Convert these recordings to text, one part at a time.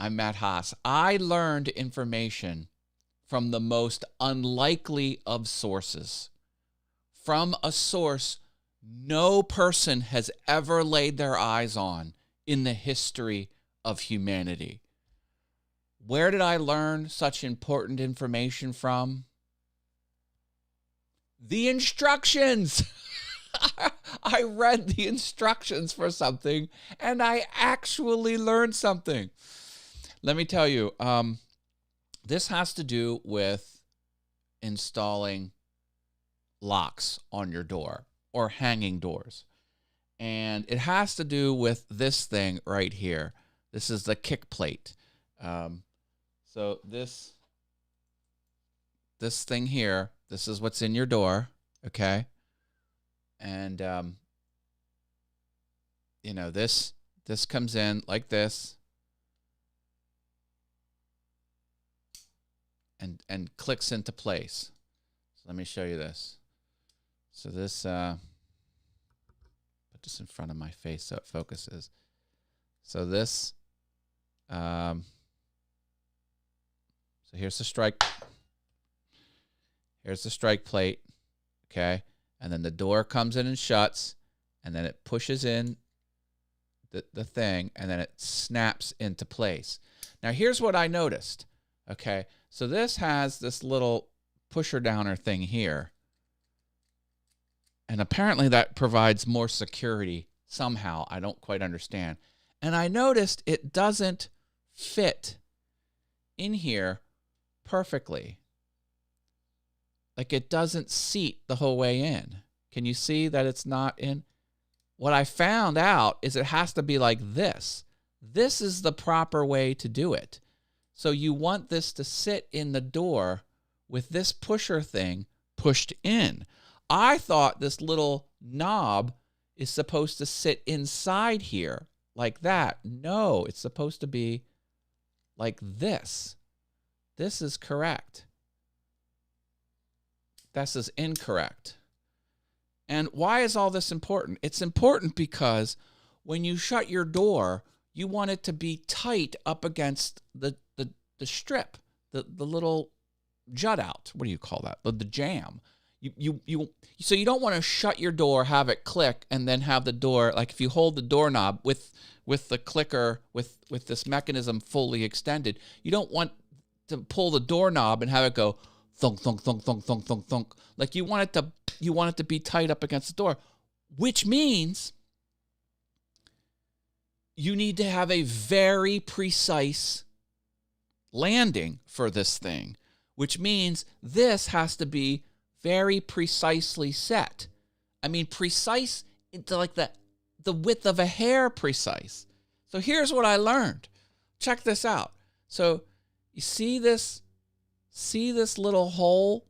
I'm Matt Haas. I learned information from the most unlikely of sources, from a source no person has ever laid their eyes on in the history of humanity. Where did I learn such important information from? The instructions. I read the instructions for something and I actually learned something. Let me tell you, this has to do with installing locks on your door or hanging doors. And it has to do with this thing right here. This is the kick plate. So this thing here, this is what's in your door, okay? And, you know, this comes in like this and clicks into place. So let me show you this. So this, put this in front of my face so it focuses. So this, so here's the strike. Here's the strike plate, okay? And then the door comes in and shuts, and then it pushes in the thing, and then it snaps into place. Now, here's what I noticed, okay? So this has this little pusher-downer thing here, and apparently that provides more security somehow. I don't quite understand. And I noticed it doesn't fit in here perfectly. Like it doesn't seat the whole way in. Can you see that it's not in? What I found out is it has to be like this. This is the proper way to do it. So you want this to sit in the door with this pusher thing pushed in. I thought this little knob is supposed to sit inside here like that. No, it's supposed to be like this. This is correct. This is incorrect. And why is all this important? It's important because when you shut your door, you want it to be tight up against the strip, the little jut out. What do you call that? The jamb. So you don't want to shut your door, have it click, and then have the door, like if you hold the doorknob with the clicker, with this mechanism fully extended, you don't want to pull the doorknob and have it go thunk, thunk, thunk, thunk, thunk, thunk, thunk. Like you want it to be tight up against the door, which means you need to have a very precise landing for this thing, which means this has to be very precisely set. I mean, precise into like the width of a hair precise. So here's what I learned. Check this out. So you see this little hole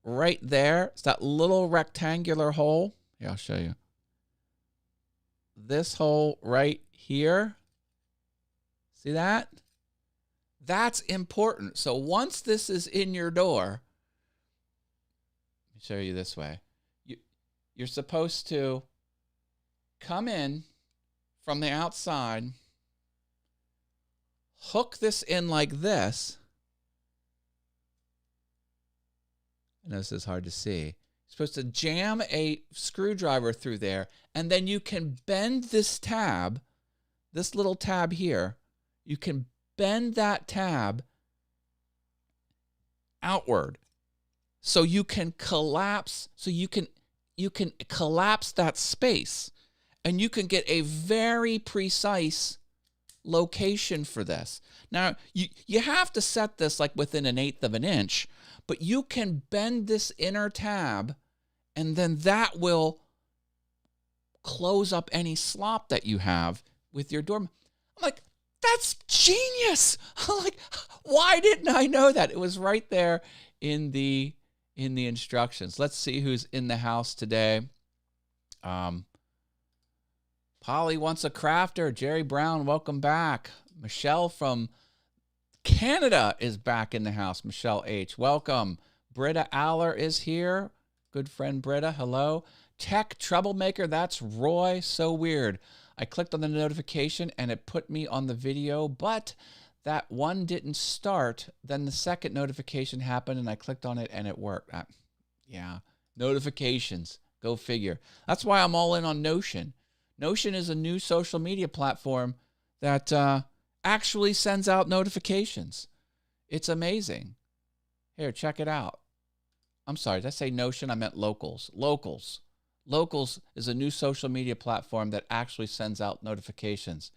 right there? It's that little rectangular hole. Here, I'll show you. This hole right here. See that? That's important. So once this is in your door, let me show you this way. You're supposed to come in from the outside, hook this in like this. I know this is hard to see. You're supposed to jam a screwdriver through there, and then you can bend this tab, this little tab here. You can bend that tab outward. So you can collapse, you can collapse that space, and you can get a very precise location for this. Now, you have to set this like within 1/8 of an inch, but you can bend this inner tab, and then that will close up any slop that you have with your door. I'm like, that's genius. I'm like, why didn't I know that? It was right there in the instructions. Let's see who's in the house today. Polly wants a crafter. Jerry Brown, welcome back. Michelle from Canada is back in the house. Michelle H., welcome. Britta Aller is here. Good friend Britta, hello. Tech Troublemaker, that's Roy. So weird. I clicked on the notification and it put me on the video, but that one didn't start. Then the second notification happened and I clicked on it and it worked. Yeah, notifications, go figure. That's why I'm all in on Notion. Notion is a new social media platform that actually sends out notifications. It's amazing. Here, check it out. I'm sorry, did I say Notion? I meant Locals. Locals. Locals is a new social media platform that actually sends out notifications.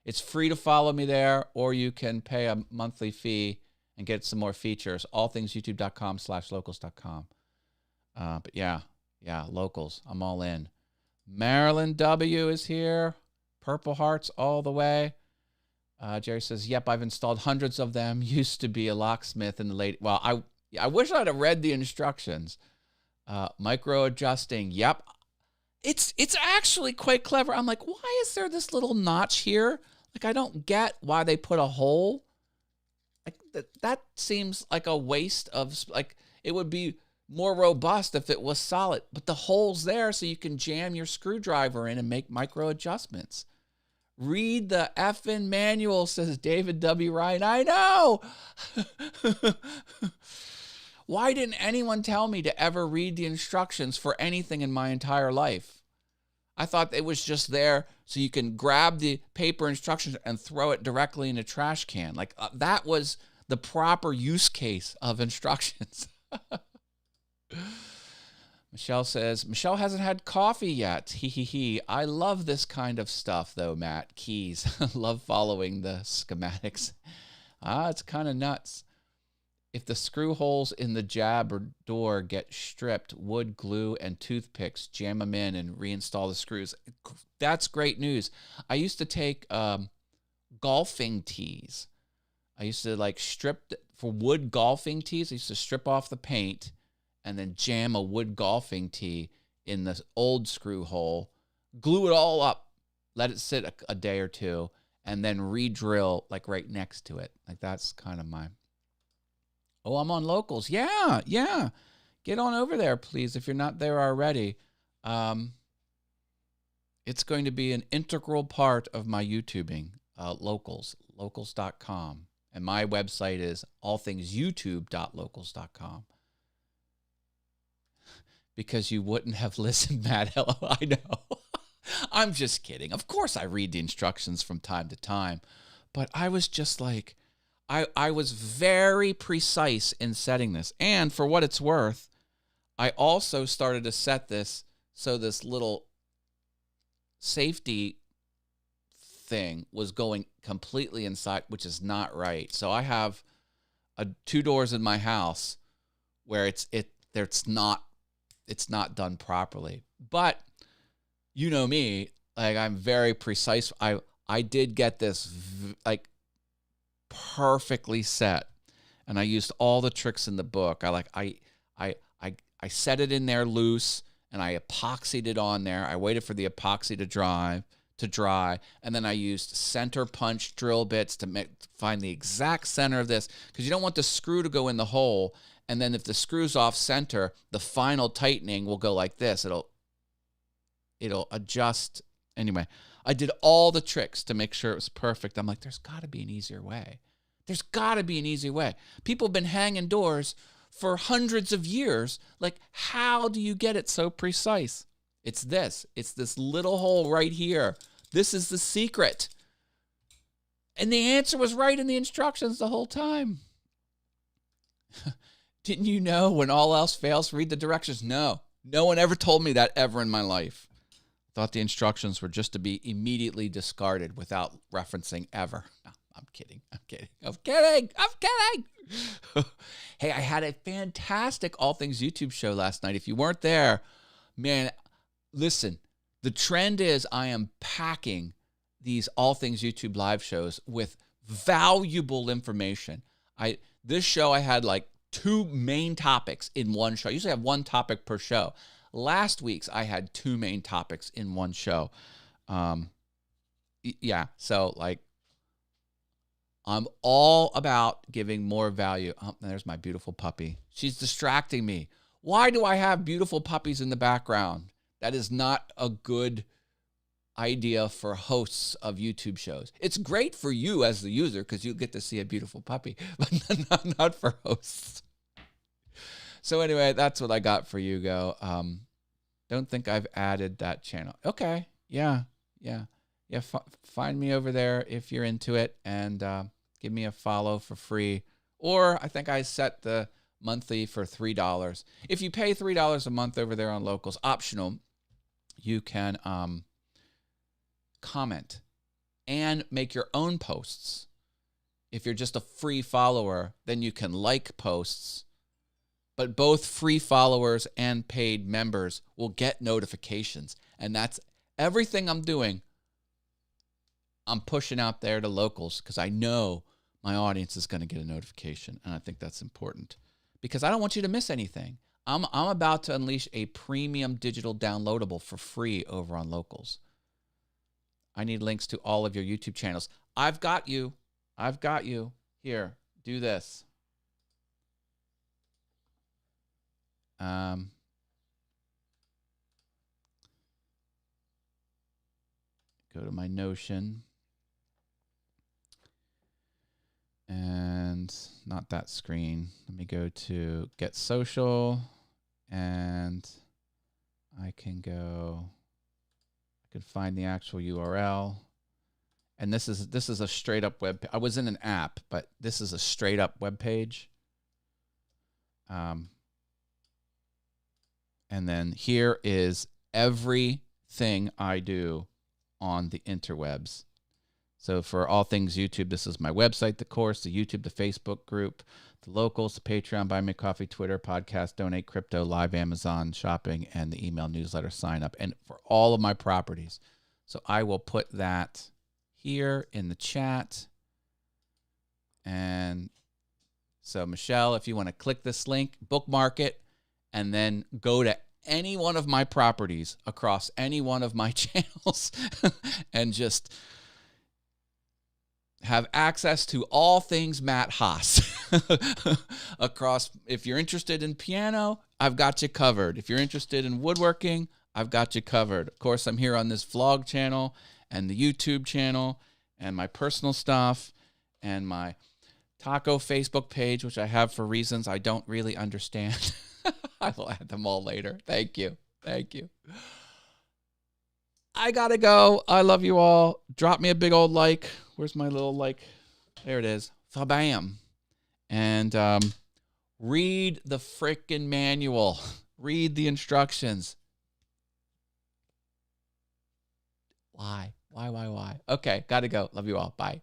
It's free to follow me there, or you can pay a monthly fee and get some more features. allthingsyoutube.com/locals.com. But yeah, Locals. I'm all in. Marilyn W. is here. Purple hearts all the way. Jerry says, yep, I've installed hundreds of them. Used to be a locksmith in the late... Well, I wish I'd have read the instructions. Micro adjusting. Yep. It's actually quite clever. I'm like, why is there this little notch here? Like, I don't get why they put a hole. Like that seems like a waste of... Like, it would be more robust if it was solid. But the hole's there so you can jam your screwdriver in and make micro adjustments. Read the effing manual, says David W. Ryan. I know. Why didn't anyone tell me to ever read the instructions for anything in my entire life? I thought it was just there so you can grab the paper instructions and throw it directly in a trash can. Like that was the proper use case of instructions. Michelle says, Michelle hasn't had coffee yet. He. I love this kind of stuff, though, Matt. Keys. Love following the schematics. It's kind of nuts. If the screw holes in the jabber door get stripped, wood, glue, and toothpicks, jam them in and reinstall the screws. That's great news. I used to take golfing tees. I used to strip for wood golfing tees. I used to strip off the paint and then jam a wood golfing tee in the old screw hole, glue it all up, let it sit a day or two, and then re-drill right next to it. That's kind of my... Oh, I'm on Locals. Yeah. Get on over there, please, if you're not there already. It's going to be an integral part of my YouTubing, locals.com. And my website is allthingsyoutube.locals.com. Because you wouldn't have listened, Matt. Hello, I know. I'm just kidding. Of course I read the instructions from time to time. But I was just like, I was very precise in setting this. And for what it's worth, I also started to set this so this little safety thing was going completely inside, which is not right. So I have two doors in my house where it's not done properly. But you know me, I'm very precise. I did get this perfectly set, and I used all the tricks in the book. I set it in there loose, and I epoxied it on there. I waited for the epoxy to dry, and then I used center punch drill bits to find the exact center of this, because you don't want the screw to go in the hole. And then if the screw's off center, the final tightening will go like this. It'll adjust. Anyway, I did all the tricks to make sure it was perfect. I'm like, there's got to be an easier way. There's got to be an easy way. People have been hanging doors for hundreds of years. How do you get it so precise? It's this. It's this little hole right here. This is the secret. And the answer was right in the instructions the whole time. Didn't you know when all else fails, read the directions? No one ever told me that ever in my life. Thought the instructions were just to be immediately discarded without referencing ever. No, I'm kidding. Hey, I had a fantastic All Things YouTube show last night. If you weren't there, man, listen, the trend is I am packing these All Things YouTube live shows with valuable information. This show I had two main topics in one show. I usually have one topic per show. Last week's I had two main topics in one show. Yeah, so I'm all about giving more value. Oh, there's my beautiful puppy. She's distracting me. Why do I have beautiful puppies in the background? That is not a good idea for hosts of YouTube shows. It's great for you as the user because you get to see a beautiful puppy, but not for hosts. So anyway, that's what I got for you, Go. Don't think I've added that channel. Okay, yeah. Find me over there if you're into it, and give me a follow for free. Or I think I set the monthly for $3. If you pay $3 a month over there on Locals, optional, you can comment and make your own posts. If you're just a free follower, then you can like posts. But both free followers and paid members will get notifications. And that's everything I'm doing. I'm pushing out there to Locals because I know my audience is going to get a notification. And I think that's important because I don't want you to miss anything. I'm about to unleash a premium digital downloadable for free over on Locals. I need links to all of your YouTube channels. I've got you. Here, do this. Go to my Notion. And not that screen. Let me go to Get Social. And I can find the actual URL. And this is a straight up web. I was in an app, but this is a straight up web page. And then here is everything I do on the interwebs. So for all things YouTube, this is my website, the course, the YouTube, the Facebook group, the Locals, the Patreon, Buy Me Coffee, Twitter, podcast, Donate Crypto, live Amazon shopping, and the email newsletter sign up, and for all of my properties. So I will put that here in the chat. And so Michelle, if you want to click this link, bookmark it, and then go to any one of my properties across any one of my channels and just have access to all things Matt Haas across. If you're interested in piano, I've got you covered. If you're interested in woodworking, I've got you covered. Of course, I'm here on this vlog channel and the YouTube channel and my personal stuff and my taco Facebook page, which I have for reasons I don't really understand. I will add them all later. Thank you. I gotta go. I love you all. Drop me a big old like. Where's my little like? There it is. Fa-bam. And read the frickin' manual. Read the instructions. Why? Okay, gotta go. Love you all. Bye.